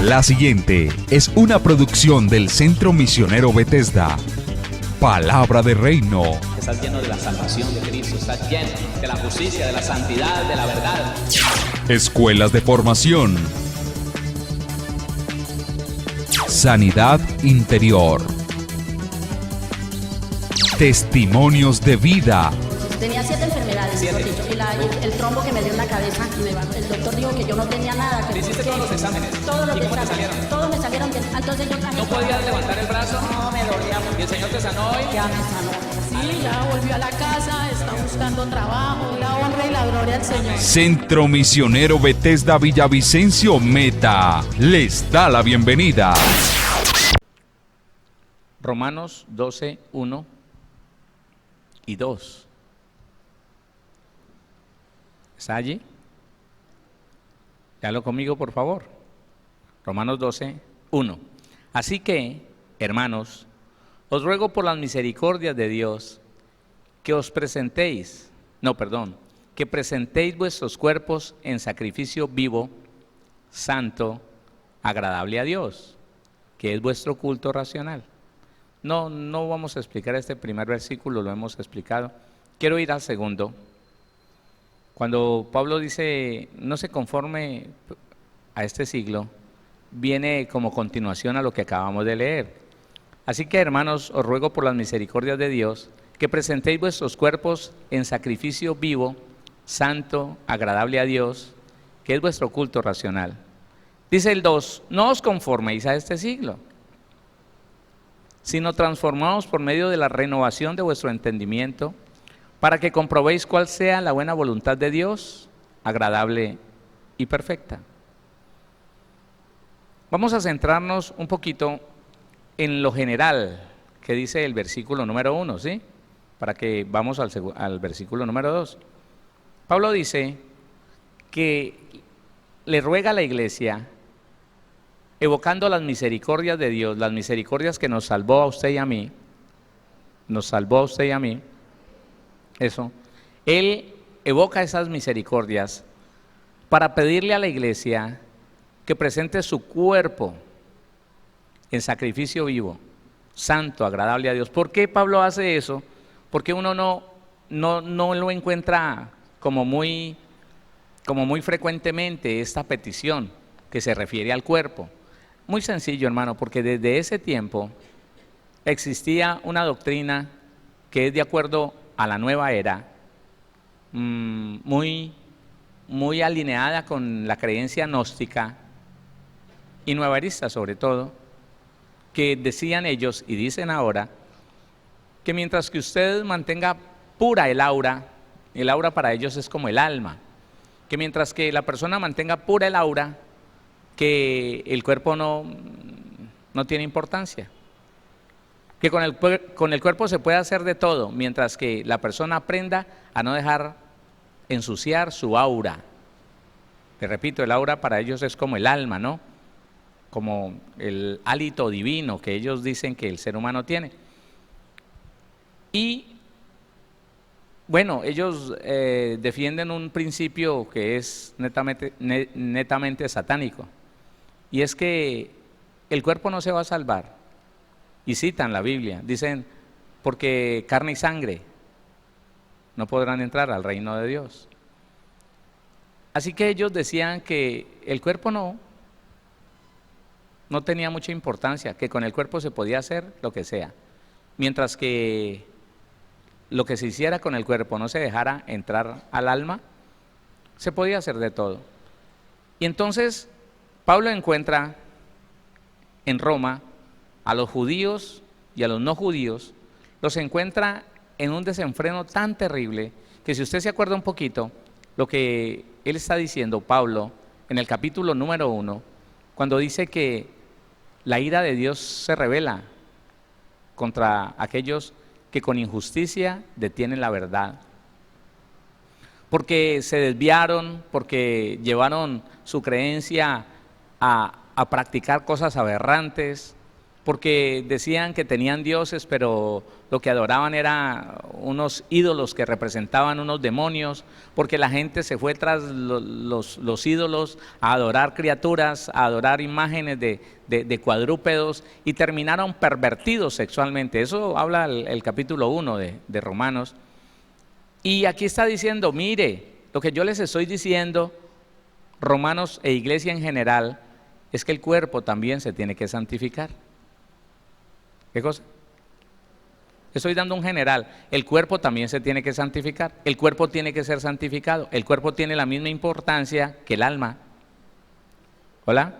La siguiente es una producción del Centro Misionero Bethesda. Palabra de Reino. Estás lleno de la salvación de Cristo, estás lleno de la justicia, de la santidad, de la verdad. Escuelas de formación. Sanidad interior. Testimonios de vida. Tenía 7 enfermedades, mejor dicho, y el trombo que me dio en la cabeza, el doctor dijo que yo no tenía nada. ¿Le hiciste todos los exámenes? Todos los ¿Y cómo te exámenes, salieron? todos me salieron bien. Entonces yo ¿No podías levantar el brazo? No, me dolía mucho. ¿Y el Señor te sanó hoy? Ya me sanó. Sí, ya volvió a la casa, está buscando trabajo, la honra y la gloria al Señor. Centro Misionero Bethesda Villavicencio Meta les da la bienvenida. Romanos 12, 1 y 2. ¿Está allí? Léalo conmigo, por favor. Romanos 12, 1. Así que, hermanos, os ruego por las misericordias de Dios que presentéis vuestros cuerpos en sacrificio vivo, santo, agradable a Dios, que es vuestro culto racional. No vamos a explicar este primer versículo, lo hemos explicado. Quiero ir al segundo. Cuando Pablo dice, no se conforme a este siglo, viene como continuación a lo que acabamos de leer. Así que, hermanos, os ruego por las misericordias de Dios, que presentéis vuestros cuerpos en sacrificio vivo, santo, agradable a Dios, que es vuestro culto racional. Dice el 2, no os conforméis a este siglo, sino transformaos por medio de la renovación de vuestro entendimiento, para que comprobéis cuál sea la buena voluntad de Dios, agradable y perfecta. Vamos a centrarnos un poquito en lo general que dice el versículo número 1, ¿sí? Para que vamos al versículo número 2. Pablo dice que le ruega a la iglesia, evocando las misericordias de Dios, las misericordias que nos salvó a usted y a mí, eso, él evoca esas misericordias para pedirle a la iglesia que presente su cuerpo en sacrificio vivo, santo, agradable a Dios. ¿Por qué Pablo hace eso? Porque uno no lo encuentra como muy frecuentemente esta petición que se refiere al cuerpo. Muy sencillo, hermano, porque desde ese tiempo existía una doctrina que es de acuerdo a la nueva era, muy alineada con la creencia gnóstica y nuevarista sobre todo, que decían ellos y dicen ahora que mientras que usted mantenga pura el aura para ellos es como el alma, que mientras que la persona mantenga pura el aura, que el cuerpo no tiene importancia, que con el cuerpo se puede hacer de todo, mientras que la persona aprenda a no dejar ensuciar su aura. Te repito, el aura para ellos es como el alma, ¿no? Como el hálito divino que ellos dicen que el ser humano tiene. Y bueno, ellos defienden un principio que es netamente satánico, y es que el cuerpo no se va a salvar. Y citan la Biblia, dicen, porque carne y sangre no podrán entrar al reino de Dios. Así que ellos decían que el cuerpo no tenía mucha importancia, que con el cuerpo se podía hacer lo que sea, mientras que lo que se hiciera con el cuerpo no se dejara entrar al alma, se podía hacer de todo. Y entonces Pablo encuentra en Roma a los judíos y a los no judíos, los encuentra en un desenfreno tan terrible que, si usted se acuerda un poquito lo que él está diciendo, Pablo, en el capítulo número 1, cuando dice que la ira de Dios se revela contra aquellos que con injusticia detienen la verdad, porque se desviaron, porque llevaron su creencia a practicar cosas aberrantes, porque decían que tenían dioses, pero lo que adoraban eran unos ídolos que representaban unos demonios, porque la gente se fue tras los ídolos a adorar criaturas, a adorar imágenes de cuadrúpedos, y terminaron pervertidos sexualmente. Eso habla el capítulo 1 de Romanos. Y aquí está diciendo, mire, lo que yo les estoy diciendo, Romanos e iglesia en general, es que el cuerpo también se tiene que santificar. ¿Qué cosa? Estoy dando un general. El cuerpo también se tiene que santificar. El cuerpo tiene que ser santificado. El cuerpo tiene la misma importancia que el alma. ¿Hola?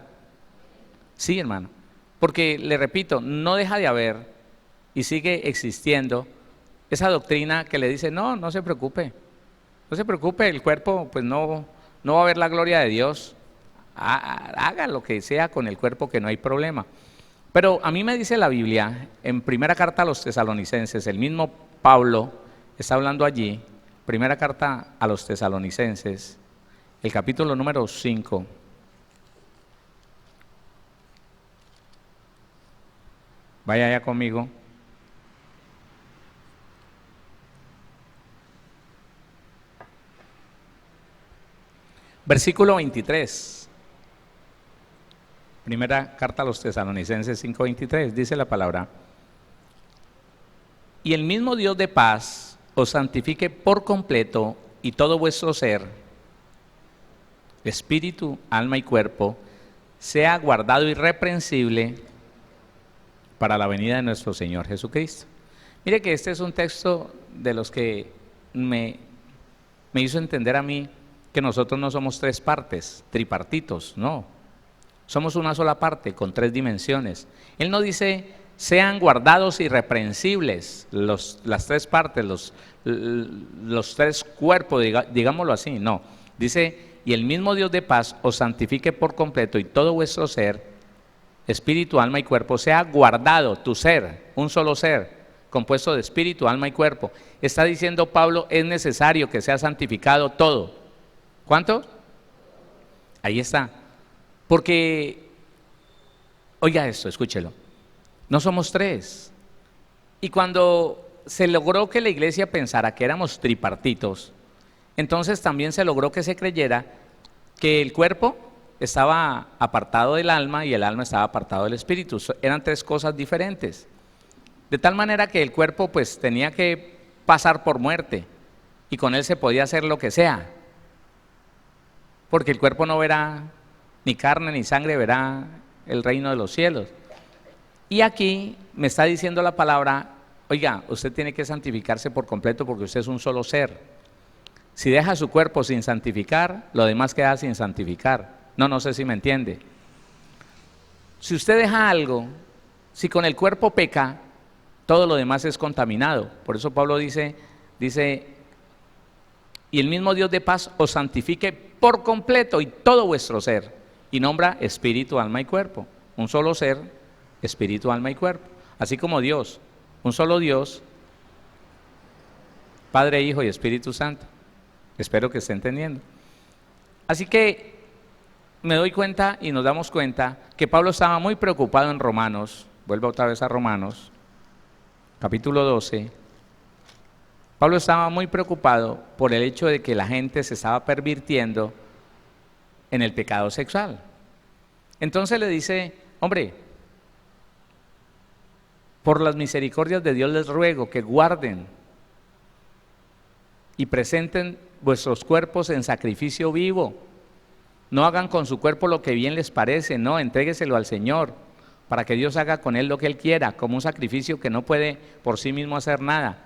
Sí, hermano. Porque, le repito, no deja de haber y sigue existiendo esa doctrina que le dice, no se preocupe. No se preocupe, el cuerpo pues no va a ver la gloria de Dios. Haga lo que sea con el cuerpo, que no hay problema. Pero a mí me dice la Biblia, en primera carta a los tesalonicenses, el mismo Pablo está hablando allí, primera carta a los tesalonicenses, el capítulo número 5. Vaya allá conmigo. Versículo 23. Primera carta a los tesalonicenses 5:23, dice la palabra: y el mismo Dios de paz os santifique por completo, y todo vuestro ser, espíritu, alma y cuerpo, sea guardado irreprensible para la venida de nuestro Señor Jesucristo. Mire que este es un texto de los que me hizo entender a mí que nosotros no somos tres partes, tripartitos, no. Somos una sola parte con tres dimensiones. Él no dice sean guardados irreprensibles las tres partes, los tres cuerpos, digámoslo así, no. Dice, y el mismo Dios de paz os santifique por completo, y todo vuestro ser, espíritu, alma y cuerpo, sea guardado, tu ser, un solo ser, compuesto de espíritu, alma y cuerpo. Está diciendo Pablo, es necesario que sea santificado todo. ¿Cuánto? Ahí está. Porque, oiga esto, escúchelo, no somos tres. Y cuando se logró que la iglesia pensara que éramos tripartitos, entonces también se logró que se creyera que el cuerpo estaba apartado del alma y el alma estaba apartado del espíritu. Eran tres cosas diferentes. De tal manera que el cuerpo pues tenía que pasar por muerte y con él se podía hacer lo que sea. Porque el cuerpo no verá ni carne ni sangre, verá el reino de los cielos. Y aquí me está diciendo la palabra, oiga, usted tiene que santificarse por completo porque usted es un solo ser. Si deja su cuerpo sin santificar, lo demás queda sin santificar. No sé si me entiende. Si usted deja algo, si con el cuerpo peca, todo lo demás es contaminado. Por eso Pablo dice, y el mismo Dios de paz os santifique por completo y todo vuestro ser. Y nombra espíritu, alma y cuerpo. Un solo ser, espíritu, alma y cuerpo. Así como Dios, un solo Dios, Padre, Hijo y Espíritu Santo. Espero que esté entendiendo. Así que me doy cuenta y nos damos cuenta que Pablo estaba muy preocupado en Romanos. Vuelvo otra vez a Romanos, capítulo 12. Pablo estaba muy preocupado por el hecho de que la gente se estaba pervirtiendo en el pecado sexual. Entonces le dice, hombre, por las misericordias de Dios les ruego que guarden y presenten vuestros cuerpos en sacrificio vivo. No hagan con su cuerpo lo que bien les parece, no, entrégueselo al Señor, para que Dios haga con él lo que él quiera, como un sacrificio que no puede por sí mismo hacer nada,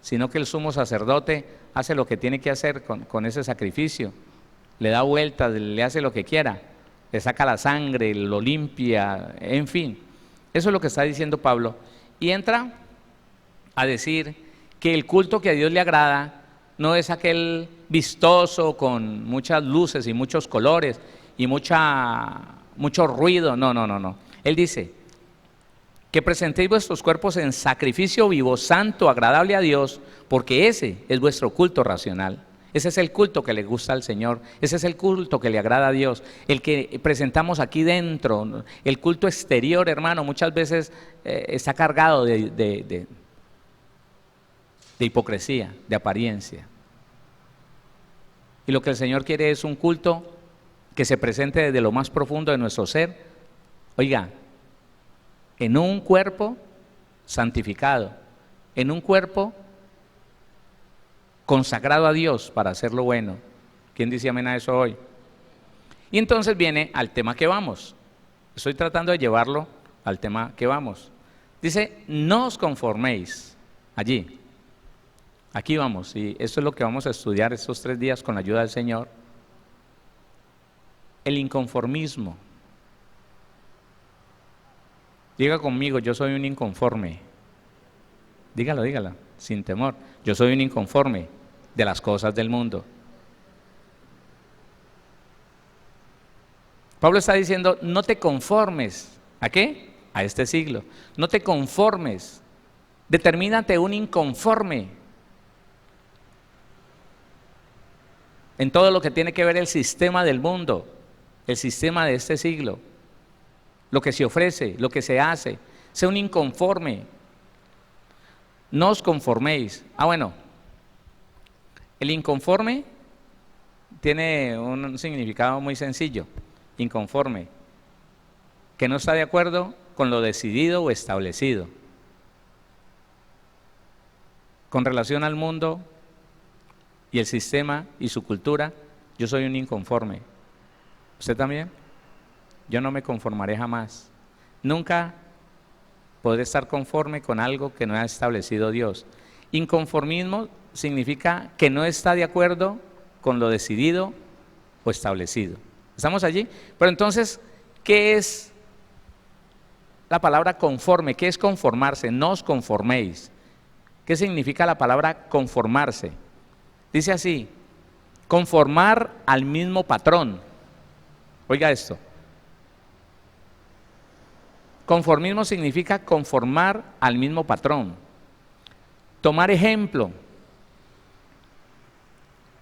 sino que el sumo sacerdote hace lo que tiene que hacer con ese sacrificio. Le da vueltas, le hace lo que quiera, le saca la sangre, lo limpia, en fin. Eso es lo que está diciendo Pablo. Y entra a decir que el culto que a Dios le agrada no es aquel vistoso con muchas luces y muchos colores y mucho ruido, no. Él dice que presentéis vuestros cuerpos en sacrificio vivo, santo, agradable a Dios, porque ese es vuestro culto racional. Ese es el culto que le gusta al Señor, ese es el culto que le agrada a Dios, el que presentamos aquí dentro. El culto exterior, hermano, muchas veces está cargado de hipocresía, de apariencia. Y lo que el Señor quiere es un culto que se presente desde lo más profundo de nuestro ser, oiga, en un cuerpo santificado, en un cuerpo consagrado a Dios para hacer lo bueno. ¿Quién dice amén a eso hoy? Y entonces viene al tema que vamos. Estoy tratando de llevarlo al tema que vamos. Dice, no os conforméis allí. Aquí vamos, y eso es lo que vamos a estudiar estos 3 días con la ayuda del Señor. El inconformismo. Diga conmigo, yo soy un inconforme. Dígalo, sin temor. Yo soy un inconforme de las cosas del mundo. Pablo está diciendo, no te conformes. ¿A qué? A este siglo. No te conformes. Determínate un inconforme en todo lo que tiene que ver el sistema del mundo, el sistema de este siglo, lo que se ofrece, lo que se hace. Sé un inconforme. No os conforméis. Bueno, el inconforme tiene un significado muy sencillo. Inconforme, que no está de acuerdo con lo decidido o establecido. Con relación al mundo y el sistema y su cultura, yo soy un inconforme. ¿Usted también? Yo no me conformaré jamás. Nunca podré estar conforme con algo que no ha establecido Dios. Inconformismo significa que no está de acuerdo con lo decidido o establecido. ¿Estamos allí? Pero entonces, ¿qué es la palabra conforme? ¿Qué es conformarse? No os conforméis. ¿Qué significa la palabra conformarse? Dice así, conformar al mismo patrón. Oiga esto. Conformismo significa conformar al mismo patrón. Tomar ejemplo.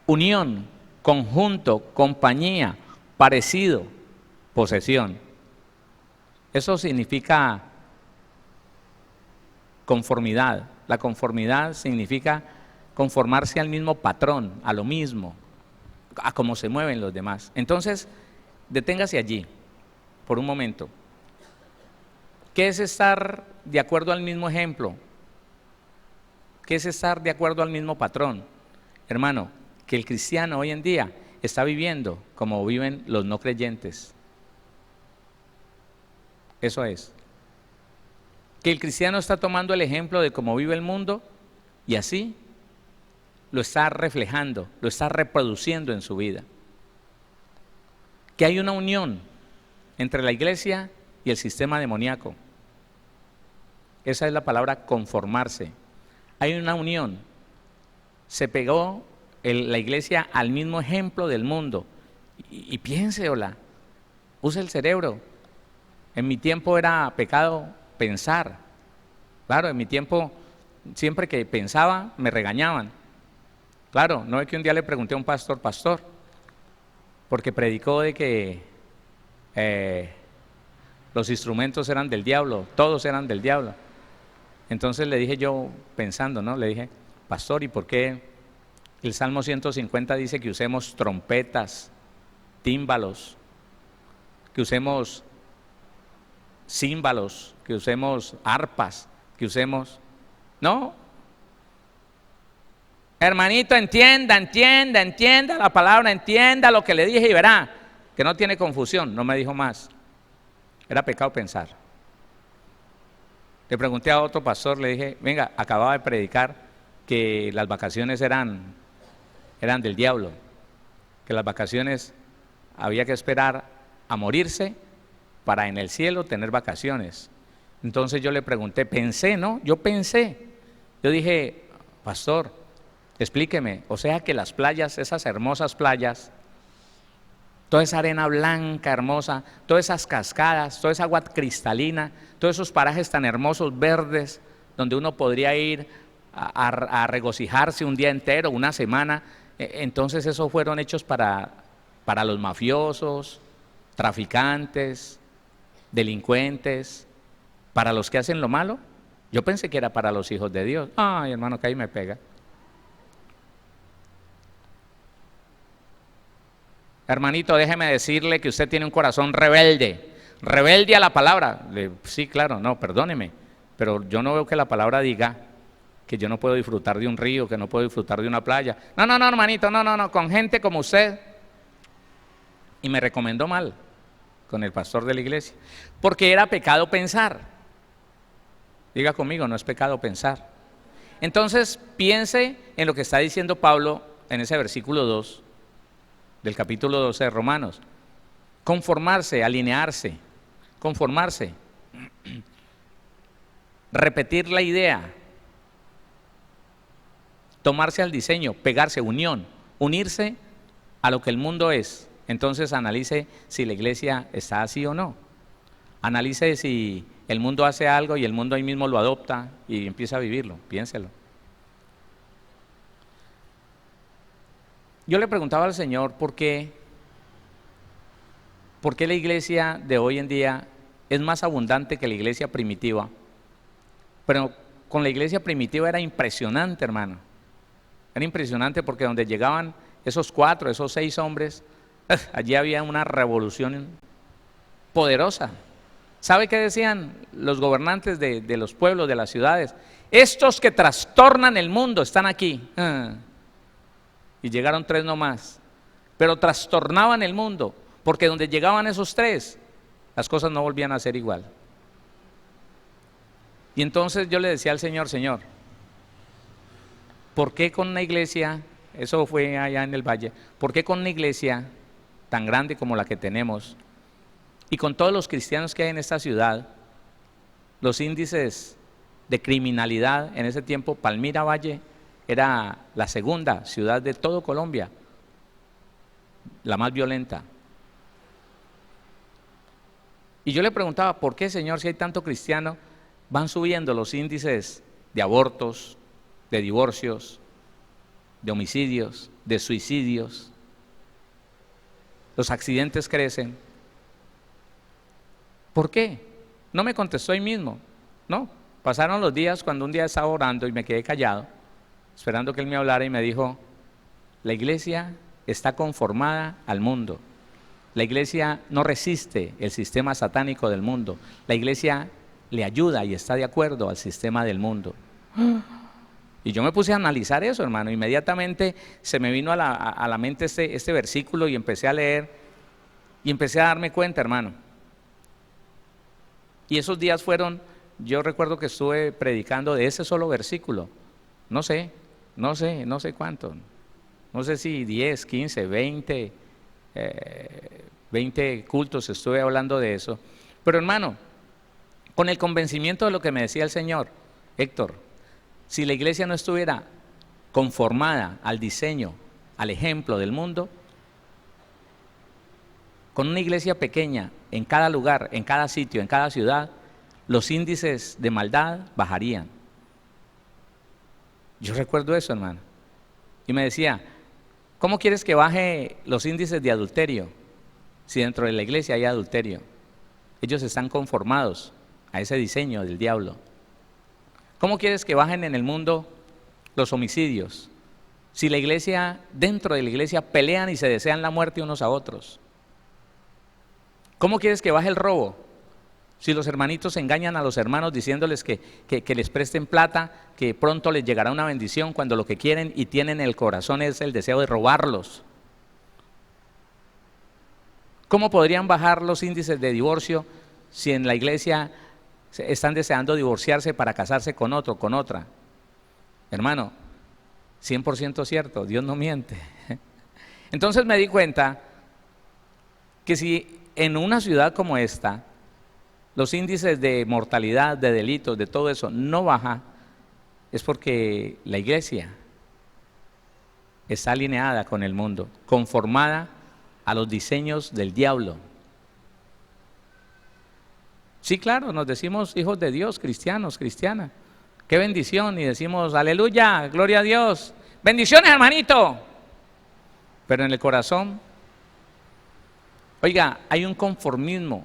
Unión, conjunto, compañía, parecido, posesión. Eso significa conformidad. La conformidad significa conformarse al mismo patrón, a lo mismo, a cómo se mueven los demás. Entonces, deténgase allí por un momento. ¿Qué es estar de acuerdo al mismo ejemplo? ¿Qué es estar de acuerdo al mismo patrón? Hermano, que el cristiano hoy en día está viviendo como viven los no creyentes. Eso es. Que el cristiano está tomando el ejemplo de cómo vive el mundo y así lo está reflejando, lo está reproduciendo en su vida. Que hay una unión entre la iglesia y el sistema demoníaco. Esa es la palabra conformarse. Hay una unión. Se pegó la iglesia al mismo ejemplo del mundo. Y piense, use el cerebro. En mi tiempo era pecado pensar. Claro, en mi tiempo, siempre que pensaba, me regañaban. Claro, no es que un día le pregunté a un pastor, porque predicó de que los instrumentos eran del diablo, todos eran del diablo. Entonces le dije yo, pensando, ¿no? Le dije, pastor, ¿y por qué el Salmo 150 dice que usemos trompetas, tímbalos, que usemos címbalos, que usemos arpas, que usemos... No. Hermanito, entienda la palabra, entienda lo que le dije y verá que no tiene confusión. No me dijo más. Era pecado pensar. Le pregunté a otro pastor, le dije, venga, acababa de predicar que las vacaciones eran del diablo, que las vacaciones había que esperar a morirse para en el cielo tener vacaciones. Entonces yo le pregunté, yo dije, pastor, explíqueme, o sea que las playas, esas hermosas playas, toda esa arena blanca hermosa, todas esas cascadas, toda esa agua cristalina, todos esos parajes tan hermosos verdes, donde uno podría ir a regocijarse un día entero, una semana, Entonces esos fueron hechos para los mafiosos, traficantes, delincuentes, para los que hacen lo malo. Yo pensé que era para los hijos de Dios. Ay, hermano, que ahí me pega. Hermanito, déjeme decirle que usted tiene un corazón rebelde, rebelde a la palabra. Sí, claro, no, perdóneme, pero yo no veo que la palabra diga que yo no puedo disfrutar de un río, que no puedo disfrutar de una playa. No, no, no, hermanito, no, no, no, con gente como usted. Y me recomendó mal con el pastor de la iglesia, porque era pecado pensar. Diga conmigo, no es pecado pensar. Entonces piense en lo que está diciendo Pablo en ese versículo 2 del capítulo 12 de Romanos. Conformarse, alinearse, conformarse, repetir la idea, tomarse al diseño, pegarse, unión, unirse a lo que el mundo es. Entonces analice si la iglesia está así o no. Analice si el mundo hace algo y el mundo ahí mismo lo adopta y empieza a vivirlo, piénselo. Yo le preguntaba al Señor por qué la iglesia de hoy en día es más abundante que la iglesia primitiva. Pero con la iglesia primitiva era impresionante, hermano. Era impresionante porque donde llegaban esos 4, esos 6 hombres, allí había una revolución poderosa. ¿Sabe qué decían los gobernantes de los pueblos, de las ciudades? Estos que trastornan el mundo están aquí. Y llegaron 3 nomás, pero trastornaban el mundo, porque donde llegaban esos 3, las cosas no volvían a ser igual. Y entonces yo le decía al Señor, Señor, ¿por qué con una iglesia, eso fue allá en el valle, por qué con una iglesia tan grande como la que tenemos, y con todos los cristianos que hay en esta ciudad, los índices de criminalidad en ese tiempo, Palmira Valle era la segunda ciudad de todo Colombia, la más violenta? Y yo le preguntaba, ¿por qué, Señor, si hay tanto cristiano, van subiendo los índices de abortos, de divorcios, de homicidios, de suicidios? Los accidentes crecen. ¿Por qué? No me contestó ahí mismo, no. Pasaron los días cuando un día estaba orando y me quedé callado, esperando que él me hablara, y me dijo, la iglesia está conformada al mundo. La iglesia no resiste el sistema satánico del mundo. La iglesia le ayuda y está de acuerdo al sistema del mundo. Y yo me puse a analizar eso, hermano. Inmediatamente se me vino a la mente este versículo y empecé a leer y empecé a darme cuenta, hermano. Y esos días fueron, yo recuerdo que estuve predicando de ese solo versículo. No sé cuánto. No sé si 10, 15, 20 cultos estuve hablando de eso. Pero hermano, con el convencimiento de lo que me decía el Señor, Héctor, si la iglesia no estuviera conformada al diseño, al ejemplo del mundo, con una iglesia pequeña en cada lugar, en cada sitio, en cada ciudad, los índices de maldad bajarían. Yo recuerdo eso, hermano. Y me decía, ¿cómo quieres que baje los índices de adulterio si dentro de la iglesia hay adulterio? Ellos están conformados a ese diseño del diablo. ¿Cómo quieres que bajen en el mundo los homicidios si la iglesia, dentro de la iglesia, pelean y se desean la muerte unos a otros? ¿Cómo quieres que baje el robo si los hermanitos engañan a los hermanos diciéndoles que les presten plata, que pronto les llegará una bendición, cuando lo que quieren y tienen en el corazón es el deseo de robarlos? ¿Cómo podrían bajar los índices de divorcio si en la iglesia están deseando divorciarse para casarse con otro, con otra? Hermano, 100% cierto, Dios no miente. Entonces me di cuenta que si en una ciudad como esta los índices de mortalidad, de delitos, de todo eso no baja, es porque la iglesia está alineada con el mundo, conformada a los diseños del diablo. Sí, claro, nos decimos hijos de Dios, cristianos, cristianas. ¡Qué bendición! Y decimos, aleluya, gloria a Dios. ¡Bendiciones, hermanito! Pero en el corazón, oiga, hay un conformismo,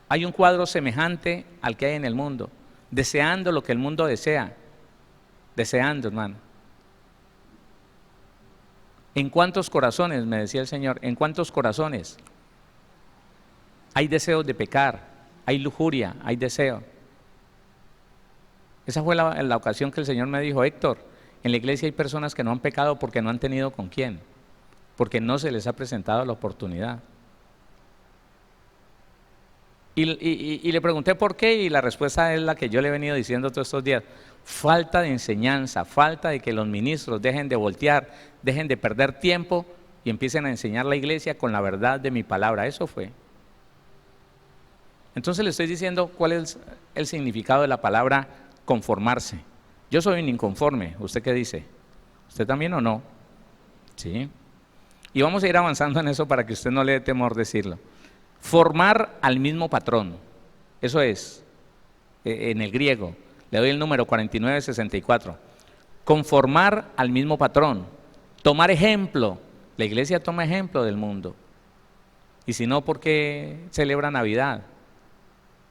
hay un cuadro semejante al que hay en el mundo, deseando lo que el mundo desea, deseando, hermano. ¿En cuántos corazones, me decía el Señor, en cuántos corazones hay deseos de pecar, hay lujuria, hay deseo? Esa fue la ocasión que el Señor me dijo: Héctor, en la iglesia hay personas que no han pecado porque no han tenido con quién, porque no se les ha presentado la oportunidad. Y le pregunté por qué, y la respuesta es la que yo le he venido diciendo todos estos días: falta de enseñanza, falta de que los ministros dejen de voltear, dejen de perder tiempo y empiecen a enseñar la iglesia con la verdad de mi palabra. Eso fue. Entonces le estoy diciendo cuál es el significado de la palabra conformarse. Yo soy un inconforme, ¿usted qué dice? ¿Usted también o no? Sí. Y vamos a ir avanzando en eso para que usted no le dé temor decirlo. Formar al mismo patrón, eso es, en el griego, le doy el número 4964, conformar al mismo patrón, tomar ejemplo. La iglesia toma ejemplo del mundo. Y si no, ¿por qué celebra Navidad?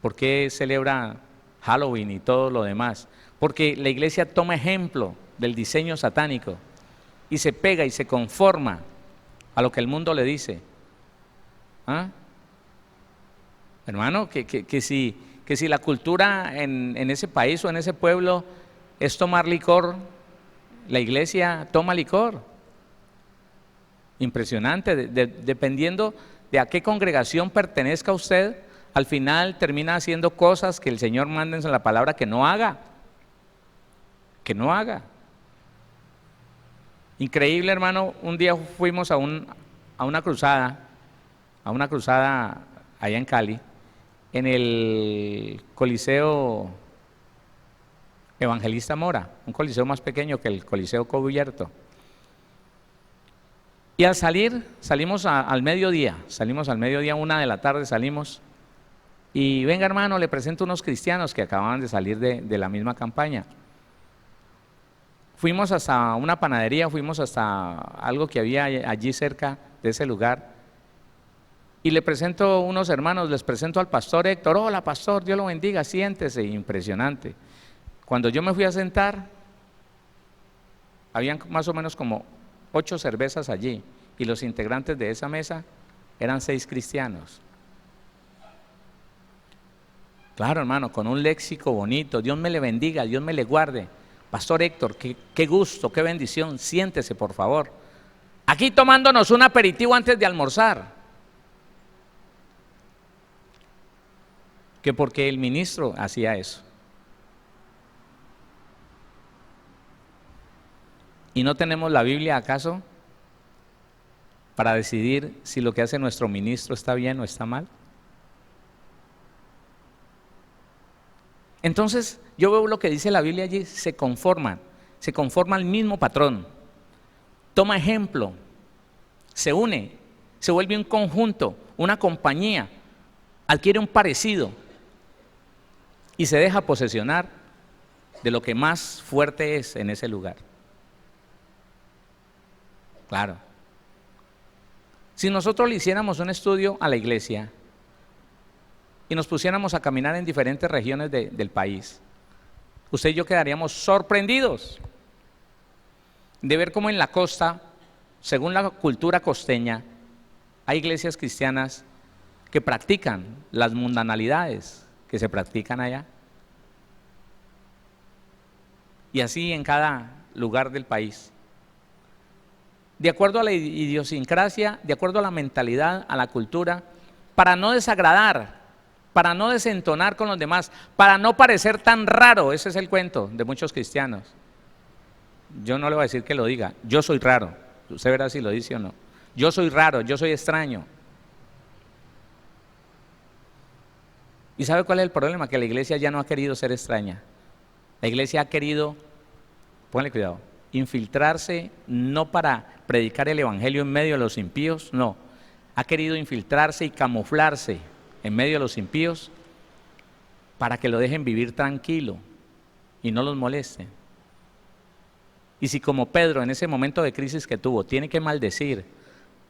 ¿Por qué celebra Halloween y todo lo demás? Porque la iglesia toma ejemplo del diseño satánico y se pega y se conforma a lo que el mundo le dice. ¿Ah? Hermano, que si la cultura en ese país o en ese pueblo es tomar licor, la iglesia toma licor. Impresionante, dependiendo de a qué congregación pertenezca usted, al final termina haciendo cosas que el Señor manda en la palabra que no haga. Que no haga. Increíble, hermano, un día fuimos a una cruzada allá en Cali, en el Coliseo Evangelista Mora, un coliseo más pequeño que el Coliseo Cubierto. Y al salir, salimos al mediodía, 1 de la tarde salimos, y venga, hermano, le presento unos cristianos que acababan de salir de la misma campaña. Fuimos hasta una panadería, fuimos hasta algo que había allí cerca de ese lugar, y le presento unos hermanos, les presento al pastor Héctor. Hola pastor, Dios lo bendiga, siéntese. Impresionante. Cuando yo me fui a sentar, habían más o menos como 8 cervezas allí, y los integrantes de esa mesa eran 6 cristianos. Claro, hermano, con un léxico bonito: Dios me le bendiga, Dios me le guarde. Pastor Héctor, qué gusto, qué bendición, siéntese por favor. Aquí tomándonos un aperitivo antes de almorzar. Que porque el ministro hacía eso. ¿Y no tenemos la Biblia acaso para decidir si lo que hace nuestro ministro está bien o está mal? Entonces yo veo lo que dice la Biblia allí: se conforma al mismo patrón, toma ejemplo, se une, se vuelve un conjunto, una compañía, adquiere un parecido y se deja posesionar de lo que más fuerte es en ese lugar. Claro. Si nosotros le hiciéramos un estudio a la iglesia y nos pusiéramos a caminar en diferentes regiones del país, usted y yo quedaríamos sorprendidos de ver cómo en la costa, según la cultura costeña, hay iglesias cristianas que practican las mundanalidades que se practican allá. Y así en cada lugar del país. De acuerdo a la idiosincrasia, de acuerdo a la mentalidad, a la cultura, para no desagradar, para no desentonar con los demás, para no parecer tan raro. Ese es el cuento de muchos cristianos. Yo no le voy a decir que lo diga, yo soy raro, usted verá si lo dice o no. Yo soy raro, yo soy extraño. ¿Y sabe cuál es el problema? Que la iglesia ya no ha querido ser extraña. La iglesia ha querido, póngale cuidado, infiltrarse no para predicar el evangelio en medio de los impíos, no. Ha querido infiltrarse y camuflarse en medio de los impíos para que lo dejen vivir tranquilo y no los molesten. Y si como Pedro en ese momento de crisis que tuvo tiene que maldecir,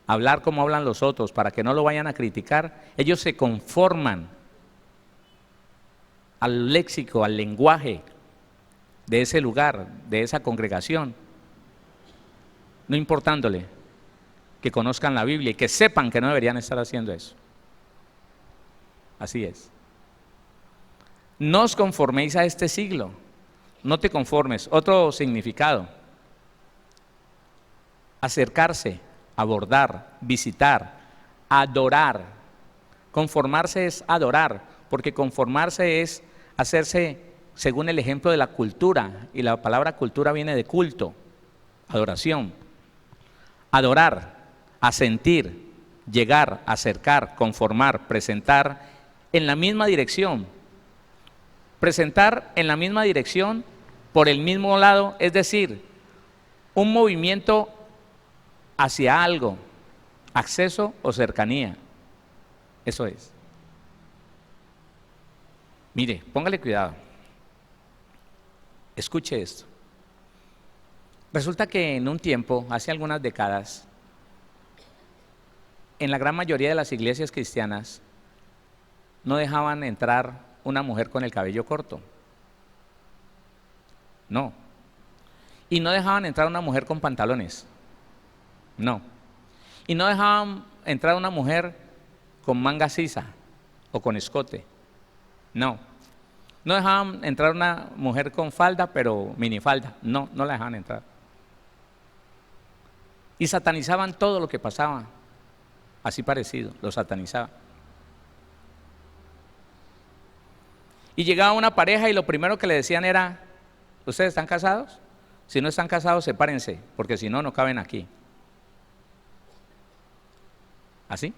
hablar como hablan los otros para que no lo vayan a criticar, ellos se conforman al léxico, al lenguaje de ese lugar, de esa congregación, no importándole que conozcan la Biblia y que sepan que no deberían estar haciendo eso. Así es. No os conforméis a este siglo, no te conformes. Otro significado: acercarse, abordar, visitar, adorar. Conformarse es adorar, porque conformarse es hacerse según el ejemplo de la cultura, y la palabra cultura viene de culto, adoración. Adorar, asentir, llegar, acercar, conformar, presentar en la misma dirección. Presentar en la misma dirección, por el mismo lado, es decir, un movimiento hacia algo, acceso o cercanía. Eso es. Mire, póngale cuidado. Escuche esto. Resulta que en un tiempo, hace algunas décadas, en la gran mayoría de las iglesias cristianas no dejaban entrar una mujer con el cabello corto. No. Y no dejaban entrar una mujer con pantalones. No. Y no dejaban entrar una mujer con manga sisa o con escote. No. No dejaban entrar una mujer con falda, pero minifalda. No, no la dejaban entrar. Y satanizaban todo lo que pasaba. Así parecido, lo satanizaban. Y llegaba una pareja y lo primero que le decían era: ¿ustedes están casados? Si no están casados, sepárense, porque si no, no caben aquí. ¿Así?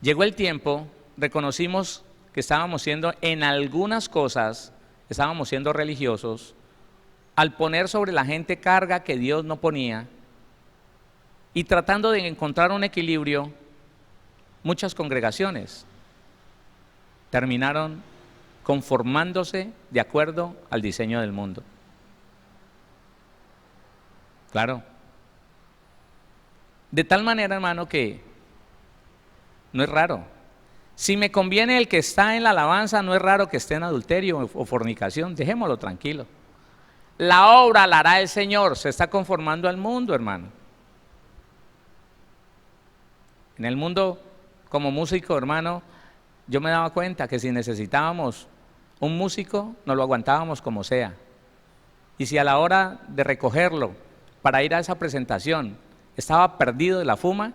Llegó el tiempo, reconocimos que estábamos siendo, en algunas cosas, estábamos siendo religiosos, al poner sobre la gente carga que Dios no ponía, y tratando de encontrar un equilibrio, muchas congregaciones terminaron conformándose de acuerdo al diseño del mundo. Claro. De tal manera, hermano, que no es raro. Si me conviene el que está en la alabanza, no es raro que esté en adulterio o fornicación. Dejémoslo tranquilo. La obra la hará el Señor. Se está conformando al mundo, hermano. En el mundo, como músico, hermano, yo me daba cuenta que si necesitábamos un músico, nos lo aguantábamos como sea. Y si a la hora de recogerlo para ir a esa presentación estaba perdido de la fuma,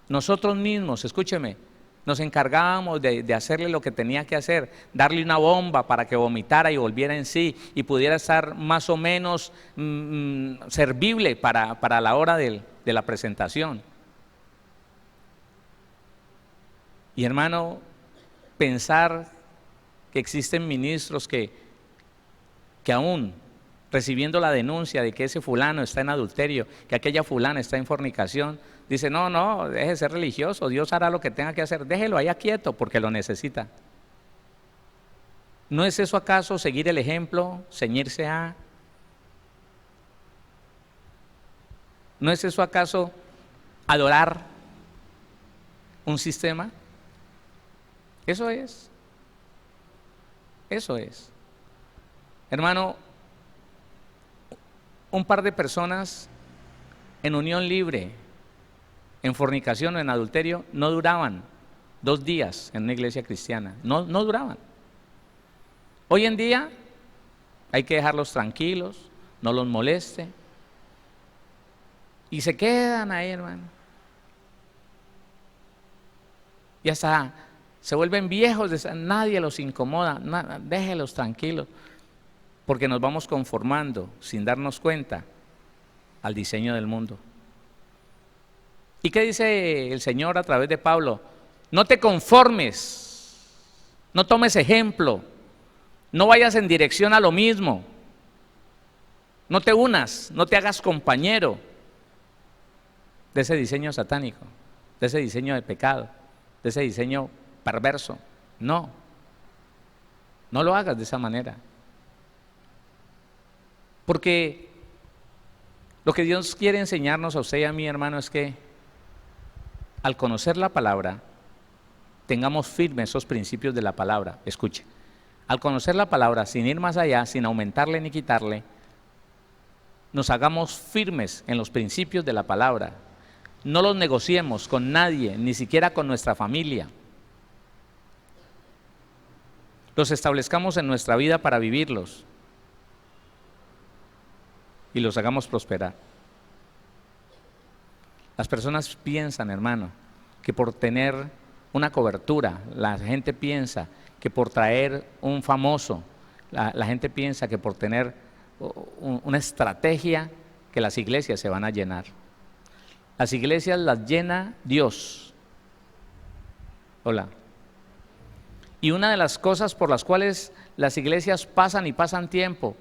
nosotros mismos, escúcheme, nos encargábamos de hacerle lo que tenía que hacer, darle una bomba para que vomitara y volviera en sí y pudiera estar más o menos servible para la hora de la presentación. Y hermano, pensar que existen ministros que aún recibiendo la denuncia de que ese fulano está en adulterio, que aquella fulana está en fornicación, dice: no, deje de ser religioso, Dios hará lo que tenga que hacer, déjelo allá quieto porque lo necesita. ¿No es eso acaso seguir el ejemplo, ceñirse a? ¿No es eso acaso adorar un sistema? Eso es. Eso es. Hermano, un par de personas en unión libre, en fornicación o en adulterio, no duraban 2 días en una iglesia cristiana. No duraban. Hoy en día hay que dejarlos tranquilos, no los moleste. Y se quedan ahí, hermano. Y hasta se vuelven viejos, nadie los incomoda, déjelos tranquilos, porque nos vamos conformando sin darnos cuenta al diseño del mundo. ¿Y qué dice el Señor a través de Pablo? No te conformes, no tomes ejemplo, no vayas en dirección a lo mismo, no te unas, no te hagas compañero de ese diseño satánico, de ese diseño de pecado, de ese diseño perverso. No lo hagas de esa manera. Porque lo que Dios quiere enseñarnos a usted y a mí, hermano, es que al conocer la palabra, tengamos firmes esos principios de la palabra. Escuche, al conocer la palabra, sin ir más allá, sin aumentarle ni quitarle, nos hagamos firmes en los principios de la palabra. No los negociemos con nadie, ni siquiera con nuestra familia. Los establezcamos en nuestra vida para vivirlos y los hagamos prosperar. Las personas piensan, hermano, que por tener una cobertura, la gente piensa que por traer un famoso, la gente piensa que por tener una estrategia, que las iglesias se van a llenar. Las iglesias las llena Dios. Hola. Y una de las cosas por las cuales las iglesias pasan y pasan tiempo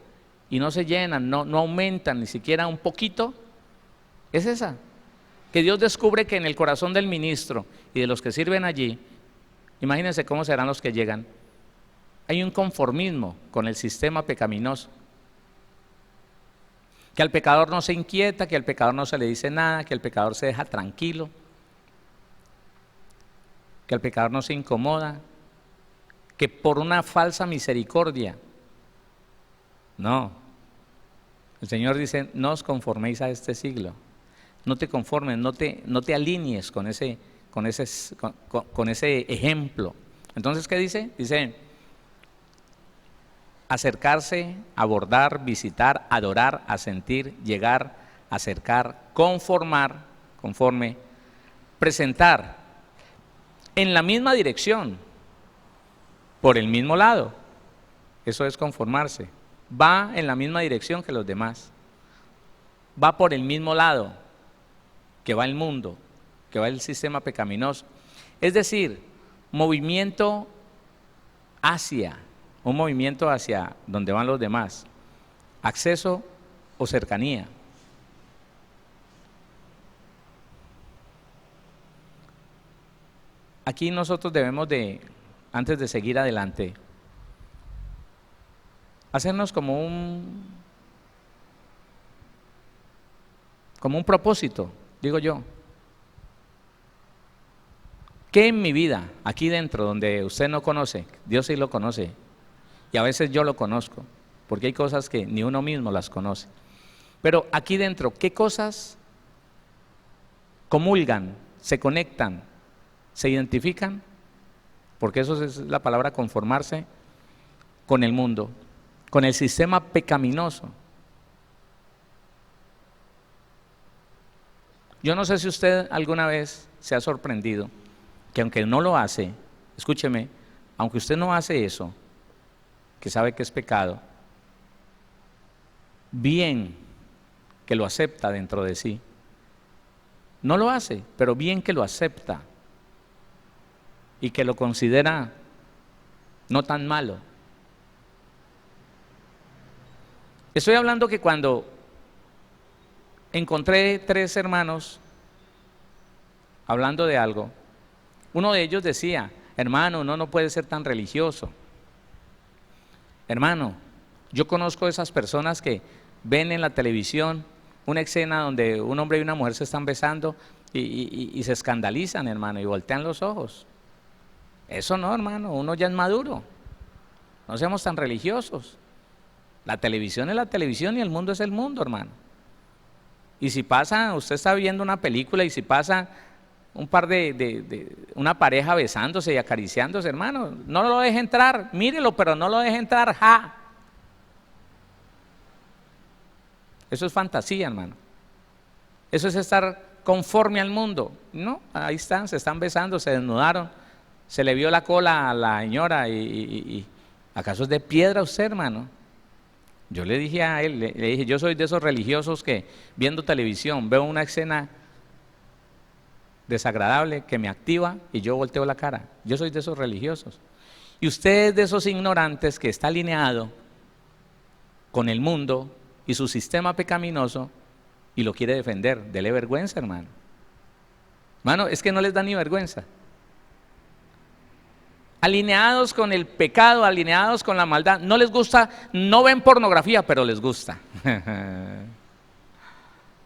y no se llenan, no aumentan ni siquiera un poquito, es esa. Que Dios descubre que en el corazón del ministro y de los que sirven allí, imagínense cómo serán los que llegan, hay un conformismo con el sistema pecaminoso. Que al pecador no se inquieta, que al pecador no se le dice nada, que al pecador se deja tranquilo, que al pecador no se incomoda, que por una falsa misericordia. No, el Señor dice, no os conforméis a este siglo, no te conformes, no te alinees con ese ejemplo. Entonces, ¿qué dice? Dice, acercarse, abordar, visitar, adorar, asentir, llegar, acercar, conforme, presentar en la misma dirección, por el mismo lado. Eso es conformarse. Va en la misma dirección que los demás. Va por el mismo lado que va el mundo, que va el sistema pecaminoso. Es decir, movimiento hacia, un movimiento hacia donde van los demás. Acceso o cercanía. Aquí nosotros debemos de, antes de seguir adelante, hacernos como un propósito, digo yo. ¿Qué en mi vida, aquí dentro, donde usted no conoce, Dios sí lo conoce, y a veces yo lo conozco, porque hay cosas que ni uno mismo las conoce, pero aquí dentro, ¿qué cosas comulgan, se conectan, se identifican? Porque eso es la palabra conformarse con el mundo, con el sistema pecaminoso. Yo no sé si usted alguna vez se ha sorprendido que aunque no lo hace, escúcheme, aunque usted no hace eso, que sabe que es pecado, bien que lo acepta dentro de sí. No lo hace, pero bien que lo acepta y que lo considera no tan malo. Estoy hablando que cuando encontré 3 hermanos hablando de algo, uno de ellos decía, hermano, uno no puede ser tan religioso. Hermano, yo conozco esas personas que ven en la televisión una escena donde un hombre y una mujer se están besando y se escandalizan, hermano, y voltean los ojos. Eso no, hermano, uno ya es maduro. No seamos tan religiosos. La televisión es la televisión y el mundo es el mundo, hermano. Y si pasa, usted está viendo una película y si pasa un par una pareja besándose y acariciándose, hermano, no lo deje entrar, mírelo, pero no lo deje entrar, ja. Eso es fantasía, hermano. Eso es estar conforme al mundo. No, ahí están, se están besando, se desnudaron, se le vio la cola a la señora y ¿acaso es de piedra usted, hermano? Yo le dije a él, le dije, yo soy de esos religiosos que viendo televisión, veo una escena desagradable que me activa y yo volteo la cara. Yo soy de esos religiosos. Y usted es de esos ignorantes que está alineado con el mundo y su sistema pecaminoso y lo quiere defender. Dele vergüenza, hermano. Hermano, es que no les da ni vergüenza. alineados con el pecado, alineados con la maldad. No les gusta, no ven pornografía, pero les gusta.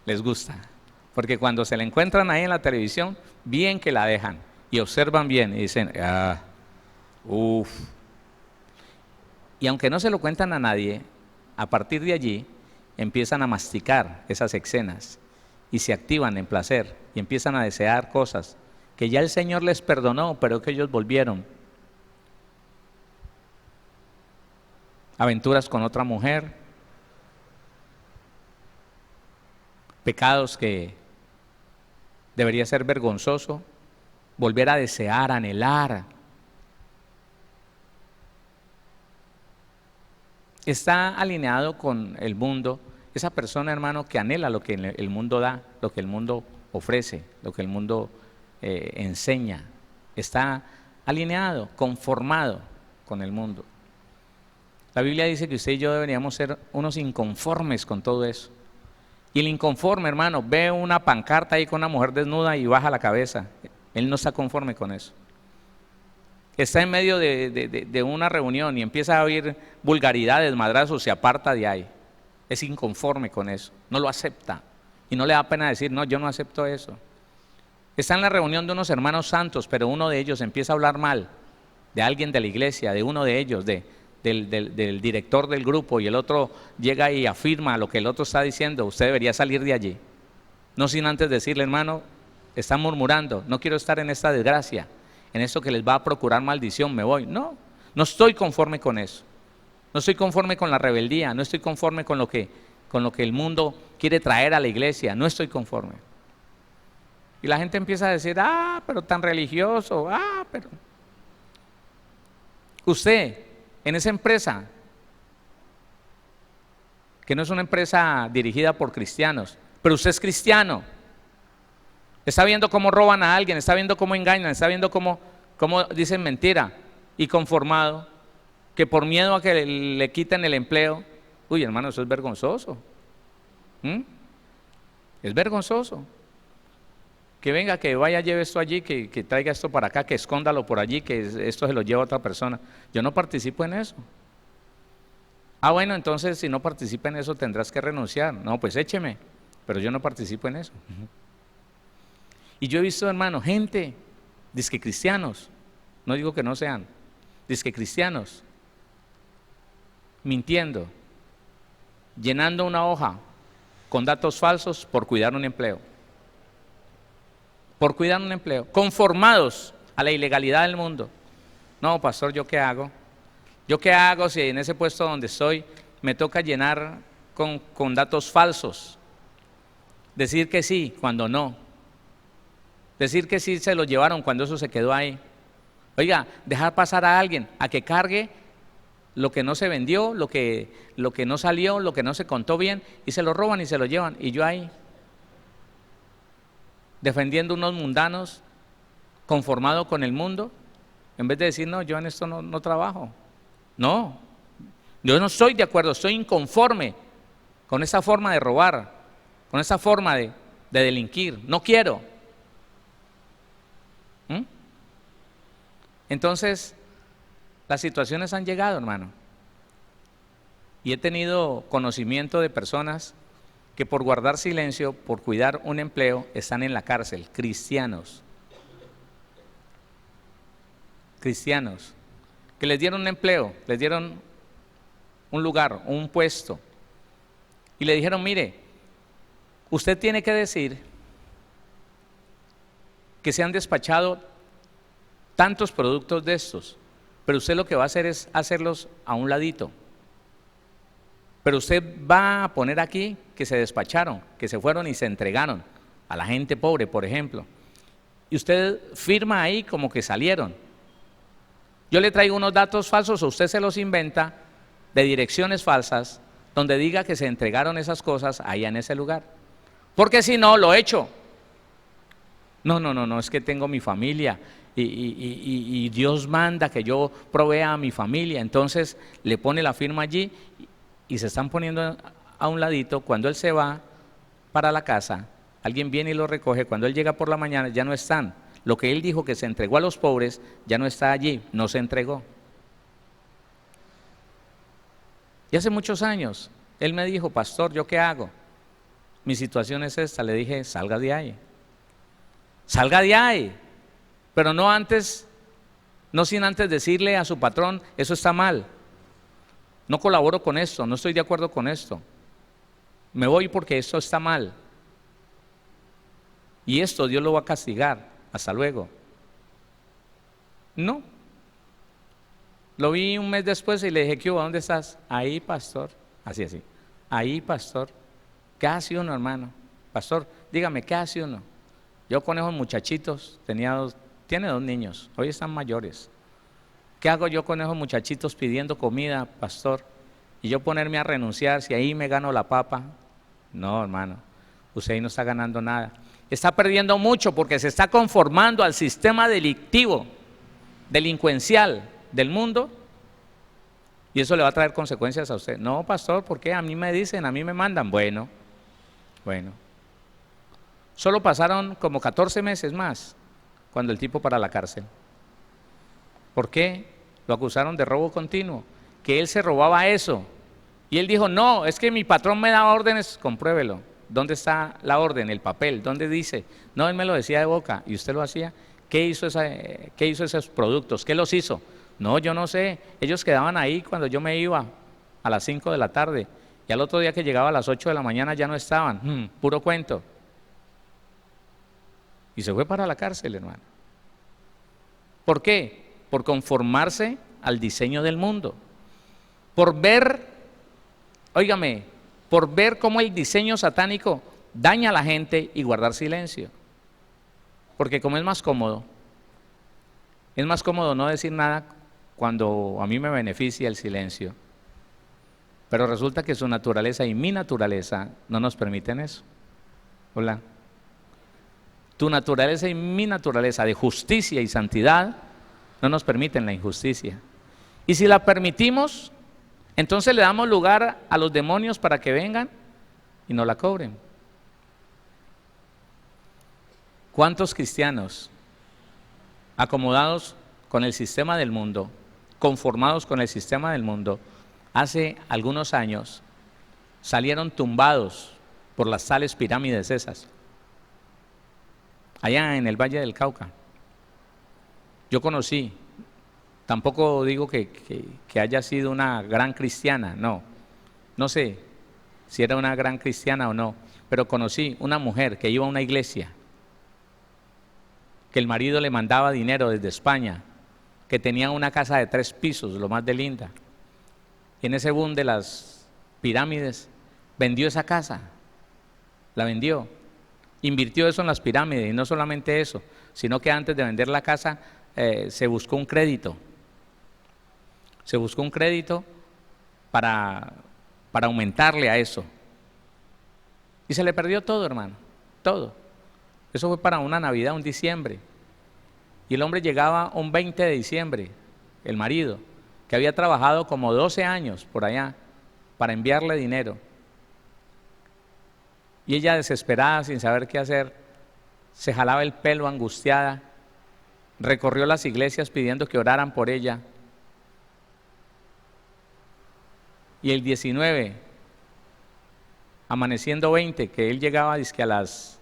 Les gusta. Porque cuando se la encuentran ahí en la televisión, bien que la dejan y observan bien y dicen, uff. Y aunque no se lo cuentan a nadie, a partir de allí empiezan a masticar esas escenas y se activan en placer y empiezan a desear cosas que ya el Señor les perdonó, pero que ellos volvieron. Aventuras con otra mujer, pecados que debería ser vergonzoso, volver a desear, anhelar. Está alineado con el mundo, esa persona, hermano, que anhela lo que el mundo da, lo que el mundo ofrece, lo que el mundo enseña. Está alineado, conformado con el mundo. La Biblia dice que usted y yo deberíamos ser unos inconformes con todo eso. Y el inconforme, hermano, ve una pancarta ahí con una mujer desnuda y baja la cabeza. Él no está conforme con eso. Está en medio de una reunión y empieza a oír vulgaridades, madrazos, se aparta de ahí. Es inconforme con eso, no lo acepta. Y no le da pena decir, no, yo no acepto eso. Está en la reunión de unos hermanos santos, pero uno de ellos empieza a hablar mal de alguien de la iglesia, de uno de ellos, del director del grupo, y el otro llega y afirma lo que el otro está diciendo. Usted debería salir de allí. No sin antes decirle, hermano, están murmurando, no quiero estar en esta desgracia, en esto que les va a procurar maldición, me voy. No, no estoy conforme con eso. No estoy conforme con la rebeldía, no estoy conforme con lo que el mundo quiere traer a la iglesia, no estoy conforme. Y la gente empieza a decir, pero tan religioso, pero... Usted, en esa empresa, que no es una empresa dirigida por cristianos, pero usted es cristiano, está viendo cómo roban a alguien, está viendo cómo engañan, está viendo cómo dicen mentira, y conformado, que por miedo a que le quiten el empleo, uy, hermano, eso es vergonzoso. Es vergonzoso. Que venga, que vaya, lleve esto allí, que traiga esto para acá, que escóndalo por allí, que esto se lo lleva a otra persona. Yo no participo en eso. Bueno, entonces si no participa en eso tendrás que renunciar. No, pues écheme, pero yo no participo en eso. Y yo he visto, hermano, gente, dizque cristianos, no digo que no sean, dizque cristianos, mintiendo, llenando una hoja con datos falsos por cuidar un empleo. Por cuidar un empleo, conformados a la ilegalidad del mundo. No, pastor, ¿yo qué hago? ¿Yo qué hago si en ese puesto donde estoy me toca llenar con datos falsos? Decir que sí cuando no. Decir que sí se lo llevaron cuando eso se quedó ahí. Oiga, dejar pasar a alguien a que cargue lo que no se vendió, lo que no salió, lo que no se contó bien, y se lo roban y se lo llevan, y yo ahí defendiendo unos mundanos, conformado con el mundo, en vez de decir, no, yo en esto no trabajo. No, yo no estoy de acuerdo, estoy inconforme con esa forma de robar, con esa forma de delinquir, no quiero. Entonces, las situaciones han llegado, hermano, y he tenido conocimiento de personas que por guardar silencio, por cuidar un empleo, están en la cárcel, cristianos, que les dieron un empleo, les dieron un lugar, un puesto, y le dijeron, mire, usted tiene que decir que se han despachado tantos productos de estos, pero usted lo que va a hacer es hacerlos a un ladito. Pero usted va a poner aquí que se despacharon, que se fueron y se entregaron a la gente pobre, por ejemplo. Y usted firma ahí como que salieron. Yo le traigo unos datos falsos o usted se los inventa de direcciones falsas donde diga que se entregaron esas cosas allá en ese lugar. Porque si no, lo echo. No, es que tengo mi familia y Dios manda que yo provea a mi familia. Entonces le pone la firma allí y se están poniendo a un ladito. Cuando él se va para la casa, alguien viene y lo recoge. Cuando él llega por la mañana ya no están. lo que Él dijo que se entregó a los pobres, ya no está allí, no se entregó. Y hace muchos años, Él me dijo, pastor, ¿yo qué hago? Mi situación es esta. Le dije, salga de ahí. Salga de ahí. Pero no sin antes decirle a su patrón, eso está mal. No colaboro con esto, no estoy de acuerdo con esto. Me voy porque esto está mal. Y esto Dios lo va a castigar. Hasta luego. No. Lo vi un mes después y le dije, ¿qué hubo? ¿Dónde estás? Ahí, pastor. Así. Ahí, pastor. ¿Qué hace uno, hermano? Pastor, dígame, ¿qué hace uno? Yo con esos muchachitos, tiene 2 niños, hoy están mayores. ¿Qué hago yo con esos muchachitos pidiendo comida, pastor? Y yo ponerme a renunciar, si ahí me gano la papa. No, hermano, usted ahí no está ganando nada. Está perdiendo mucho porque se está conformando al sistema delictivo, delincuencial del mundo, y eso le va a traer consecuencias a usted. No, pastor, ¿por qué? A mí me dicen, a mí me mandan. Bueno, solo pasaron como 14 meses más cuando el tipo para la cárcel. ¿Por qué? Lo acusaron de robo continuo, que él se robaba eso, y él dijo, no, es que mi patrón me da órdenes. Compruébelo. ¿Dónde está la orden, el papel? ¿Dónde dice? No, él me lo decía de boca, y usted lo hacía. ¿Qué hizo esos productos? ¿Qué los hizo? No, yo no sé, ellos quedaban ahí cuando yo me iba a las 5 de la tarde, y al otro día que llegaba a las 8 de la mañana ya no estaban. Puro cuento. Y se fue para la cárcel, hermano. ¿Por qué? Por conformarse al diseño del mundo. Por ver, óigame, por ver cómo el diseño satánico daña a la gente y guardar silencio. Porque como es más cómodo no decir nada cuando a mí me beneficia el silencio. Pero resulta que su naturaleza y mi naturaleza no nos permiten eso. Hola. Tu naturaleza y mi naturaleza de justicia y santidad no nos permiten la injusticia. Y si la permitimos, entonces le damos lugar a los demonios para que vengan y nos la cobren. ¿Cuántos cristianos acomodados con el sistema del mundo, conformados con el sistema del mundo, hace algunos años salieron tumbados por las tales pirámides esas, allá en el Valle del Cauca? Yo conocí, tampoco digo que haya sido una gran cristiana, no sé si era una gran cristiana o no, pero conocí una mujer que iba a una iglesia, que el marido le mandaba dinero desde España, que tenía una casa de 3 pisos, lo más de linda. Y en ese boom de las pirámides, vendió esa casa, la vendió, invirtió eso en las pirámides, y no solamente eso, sino que antes de vender la casa, se buscó un crédito. Se buscó un crédito para aumentarle a eso. Y se le perdió todo, hermano, todo. Eso fue para una Navidad, un diciembre. Y el hombre llegaba un 20 de diciembre, el marido, que había trabajado como 12 años por allá para enviarle dinero. Y ella, desesperada, sin saber qué hacer, se jalaba el pelo angustiada, recorrió las iglesias pidiendo que oraran por ella. Y el 19, amaneciendo 20, que él llegaba dizque a las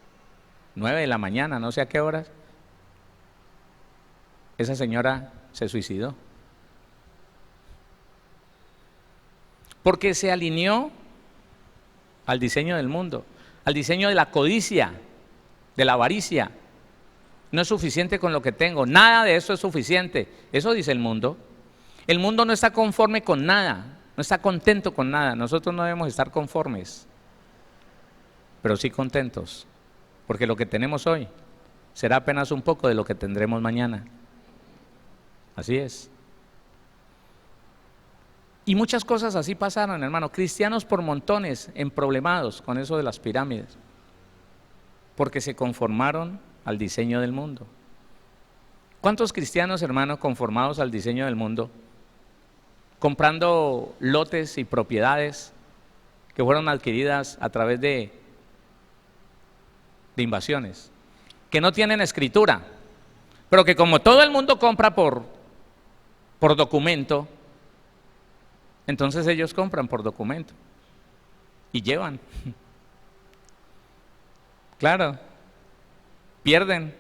9 de la mañana, no sé a qué horas, esa señora se suicidó. Porque se alineó al diseño del mundo, al diseño de la codicia, de la avaricia. No es suficiente con lo que tengo, nada de eso es suficiente. Eso dice el mundo. El mundo no está conforme con nada, no está contento con nada. Nosotros no debemos estar conformes, pero sí contentos, porque lo que tenemos hoy será apenas un poco de lo que tendremos mañana. Así es. Y muchas cosas así pasaron, hermano. Cristianos por montones emproblemados con eso de las pirámides, porque se conformaron al diseño del mundo. ¿Cuántos cristianos, hermano, conformados al diseño del mundo, comprando lotes y propiedades que fueron adquiridas a través de invasiones, que no tienen escritura, Pero que como todo el mundo compra por documento, entonces ellos compran por documento y llevan. Claro, pierden.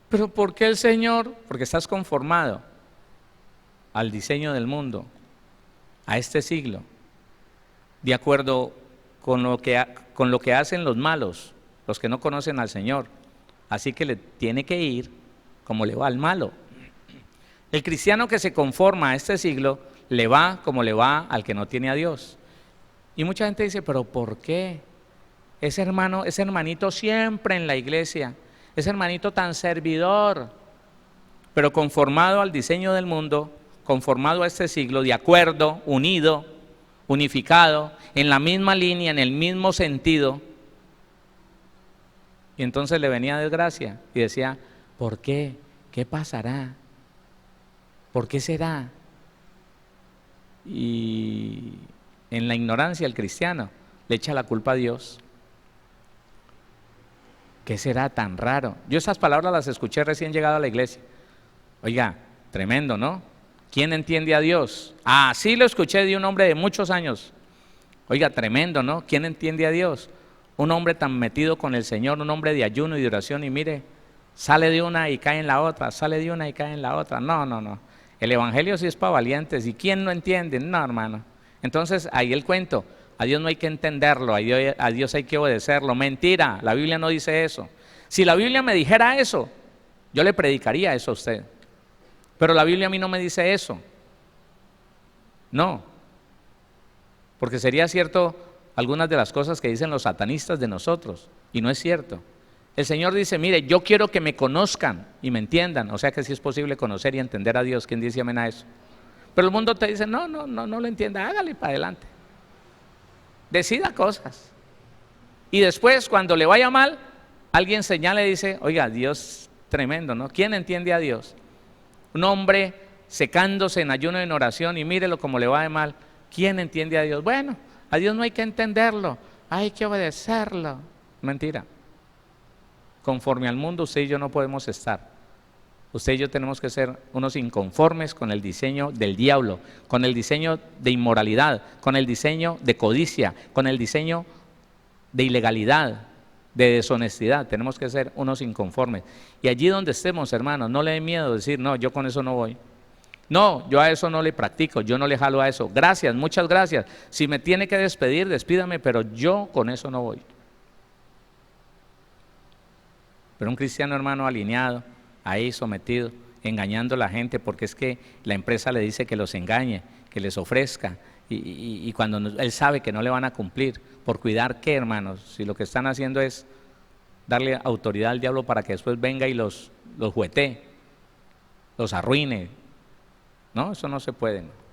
Pero ¿por qué el Señor? Porque estás conformado al diseño del mundo, a este siglo, de acuerdo con lo que hacen los malos, los que no conocen al Señor. Así que le tiene que ir como le va al malo. El cristiano que se conforma a este siglo le va como le va al que no tiene a Dios. Y mucha gente dice, pero ¿por qué? Ese hermano, ese hermanito siempre en la iglesia, ese hermanito tan servidor, pero conformado al diseño del mundo, conformado a este siglo, de acuerdo, unido, unificado, en la misma línea, en el mismo sentido. Y entonces le venía desgracia y decía, ¿por qué? ¿Qué pasará? ¿Por qué será? Y en la ignorancia el cristiano le echa la culpa a Dios. ¿Qué será tan raro? Yo esas palabras las escuché recién llegado a la iglesia. Oiga, tremendo, ¿no? ¿Quién entiende a Dios? Ah, sí lo escuché de un hombre de muchos años. Oiga, tremendo, ¿no? ¿Quién entiende a Dios? Un hombre tan metido con el Señor, un hombre de ayuno y de oración, y mire, sale de una y cae en la otra, sale de una y cae en la otra. No, no, no. El evangelio sí es para valientes. ¿Y quién no entiende? No, hermano. Entonces, ahí el cuento. A Dios no hay que entenderlo, a Dios hay que obedecerlo. Mentira, la Biblia no dice eso. Si la Biblia me dijera eso, yo le predicaría eso a usted. Pero la Biblia a mí no me dice eso. No. Porque sería cierto algunas de las cosas que dicen los satanistas de nosotros, y no es cierto. El Señor dice, mire, yo quiero que me conozcan y me entiendan. O sea que sí es posible conocer y entender a Dios. ¿Quién dice amén a eso? Pero el mundo te dice, no lo entienda, hágale para adelante. Decida cosas. Y después, cuando le vaya mal, alguien señala y dice, oiga, Dios tremendo, ¿no? ¿Quién entiende a Dios? Un hombre secándose en ayuno y en oración y mírelo como le va de mal. ¿Quién entiende a Dios? Bueno, a Dios no hay que entenderlo, hay que obedecerlo. Mentira. Conforme al mundo usted y yo no podemos estar. Usted y yo tenemos que ser unos inconformes con el diseño del diablo, con el diseño de inmoralidad, con el diseño de codicia, con el diseño de ilegalidad, de deshonestidad. Tenemos que ser unos inconformes. Y allí donde estemos, hermanos, no le dé miedo decir, no, yo con eso no voy. No, yo a eso no le practico, yo no le jalo a eso. Gracias, muchas gracias. Si me tiene que despedir, despídame, pero yo con eso no voy. Pero un cristiano, hermano, alineado, ahí sometido, engañando a la gente, porque es que la empresa le dice que los engañe, que les ofrezca, y cuando él sabe que no le van a cumplir, por cuidar qué, hermanos, si lo que están haciendo es darle autoridad al diablo para que después venga y los juetee, los arruine. No, eso no se puede, ¿no?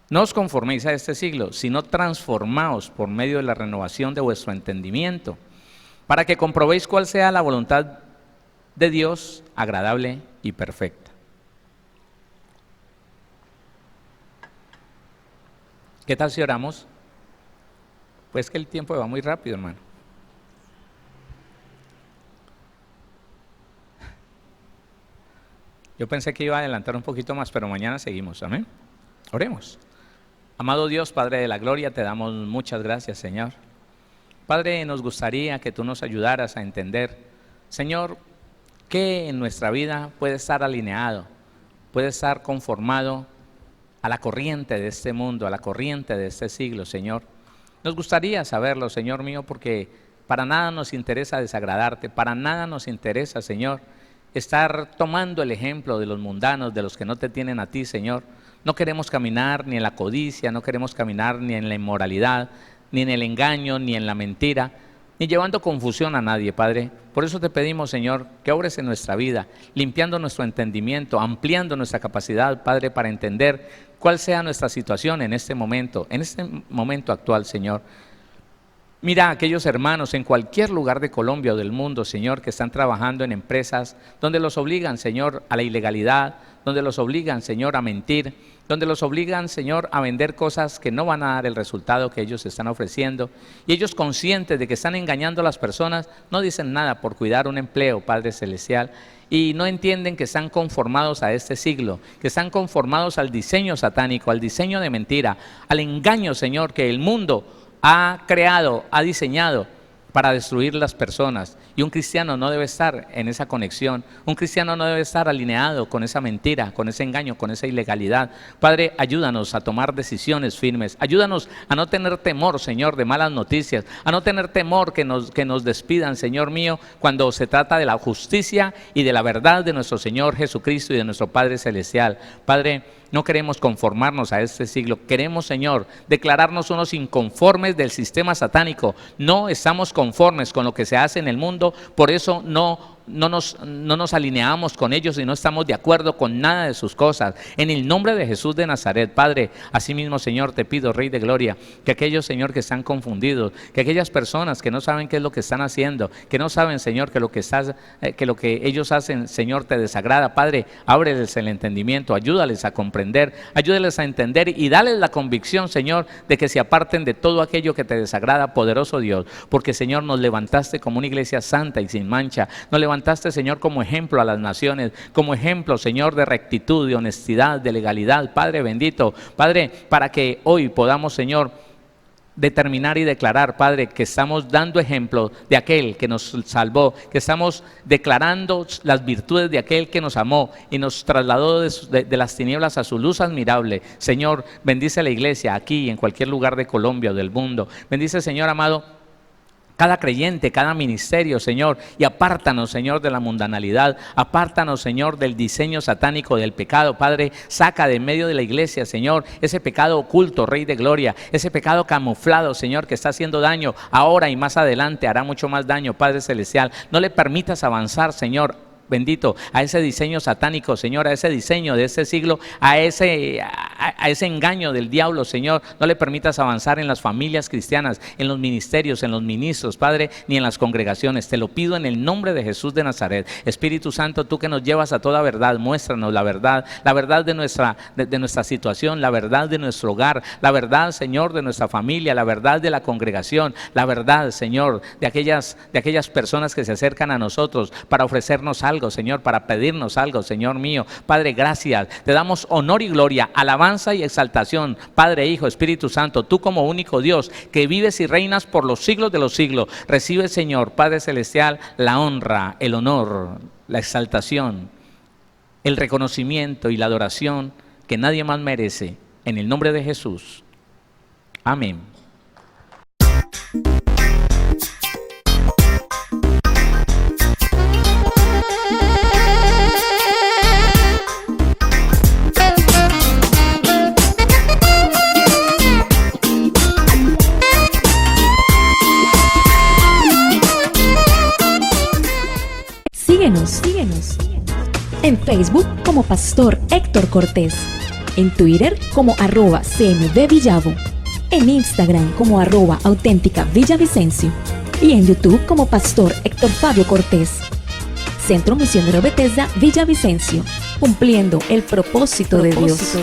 No os conforméis a este siglo, sino transformaos por medio de la renovación de vuestro entendimiento, para que comprobéis cuál sea la voluntad de Dios, agradable y perfecta. ¿Qué tal si oramos? Pues que el tiempo va muy rápido, hermano. Yo pensé que iba a adelantar un poquito más, pero mañana seguimos, amén. Oremos. Amado Dios, Padre de la gloria, te damos muchas gracias, Señor. Padre, nos gustaría que tú nos ayudaras a entender, Señor, que en nuestra vida puede estar alineado, puede estar conformado a la corriente de este mundo, a la corriente de este siglo, Señor. Nos gustaría saberlo, Señor mío, porque para nada nos interesa desagradarte, para nada nos interesa, Señor, estar tomando el ejemplo de los mundanos, de los que no te tienen a ti, Señor. No queremos caminar ni en la codicia, no queremos caminar ni en la inmoralidad, ni en el engaño, ni en la mentira, ni llevando confusión a nadie, Padre. Por eso te pedimos, Señor, que obres en nuestra vida, limpiando nuestro entendimiento, ampliando nuestra capacidad, Padre, para entender cuál sea nuestra situación en este momento actual, Señor. Mira a aquellos hermanos en cualquier lugar de Colombia o del mundo, Señor, que están trabajando en empresas donde los obligan, Señor, a la ilegalidad, donde los obligan, Señor, a mentir, donde los obligan, Señor, a vender cosas que no van a dar el resultado que ellos están ofreciendo. Y ellos, conscientes de que están engañando a las personas, no dicen nada por cuidar un empleo, Padre Celestial, y no entienden que están conformados a este siglo, que están conformados al diseño satánico, al diseño de mentira, al engaño, Señor, que el mundo ha creado, ha diseñado para destruir las personas. Y un cristiano no debe estar en esa conexión. Un cristiano no debe estar alineado con esa mentira, con ese engaño, con esa ilegalidad. Padre, ayúdanos a tomar decisiones firmes. Ayúdanos a no tener temor, Señor, de malas noticias. A no tener temor que nos despidan, Señor mío, cuando se trata de la justicia y de la verdad de nuestro Señor Jesucristo y de nuestro Padre Celestial. Padre, no queremos conformarnos a este siglo. Queremos, Señor, declararnos unos inconformes del sistema satánico. No estamos conformes con lo que se hace en el mundo, por eso no nos alineamos con ellos y no estamos de acuerdo con nada de sus cosas. En el nombre de Jesús de Nazaret, Padre, asimismo, Señor, te pido, Rey de Gloria, que aquellos, Señor, que están confundidos, que aquellas personas que no saben qué es lo que están haciendo, que no saben, Señor, que lo que ellos hacen, Señor, te desagrada, Padre, ábreles el entendimiento, ayúdales a comprender, ayúdales a entender y dales la convicción, Señor, de que se aparten de todo aquello que te desagrada, poderoso Dios, porque, Señor, nos levantaste como una iglesia santa y sin mancha, nos levantaste, Señor, como ejemplo a las naciones, como ejemplo, Señor, de rectitud, de honestidad, de legalidad, Padre bendito, Padre, para que hoy podamos, Señor, determinar y declarar, Padre, que estamos dando ejemplo de aquel que nos salvó, que estamos declarando las virtudes de aquel que nos amó y nos trasladó de las tinieblas a su luz admirable. Señor, bendice a la iglesia aquí y en cualquier lugar de Colombia o del mundo. Bendice, Señor amado, cada creyente, cada ministerio, Señor, y apártanos, Señor, de la mundanalidad, apártanos, Señor, del diseño satánico, del pecado, Padre, saca de en medio de la iglesia, Señor, ese pecado oculto, Rey de Gloria, ese pecado camuflado, Señor, que está haciendo daño ahora y más adelante, hará mucho más daño, Padre Celestial. No le permitas avanzar, Señor, bendito, a ese diseño satánico, Señor, a ese diseño de ese siglo, a ese engaño del diablo, Señor. No le permitas avanzar en las familias cristianas, en los ministerios, en los ministros, Padre, ni en las congregaciones. Te lo pido en el nombre de Jesús de Nazaret. Espíritu Santo, tú que nos llevas a toda verdad, muéstranos la verdad de nuestra situación, la verdad de nuestro hogar, la verdad, Señor, de nuestra familia, la verdad de la congregación, la verdad, Señor, de aquellas personas que se acercan a nosotros para ofrecernos algo, Señor, para pedirnos algo, Señor mío. Padre, gracias. Te damos honor y gloria, alabanza y exaltación, Padre, Hijo, Espíritu Santo, tú como único Dios, que vives y reinas por los siglos de los siglos. Recibe, Señor, Padre Celestial, la honra, el honor, la exaltación, el reconocimiento y la adoración que nadie más merece. En el nombre de Jesús. Amén. Síguenos en Facebook como Pastor Héctor Cortés, en Twitter como @cmvvillavo, en Instagram como @auténticavillavicencio y en YouTube como Pastor Héctor Fabio Cortés. Centro Misionero Bethesda Villavicencio, cumpliendo el propósito de Dios.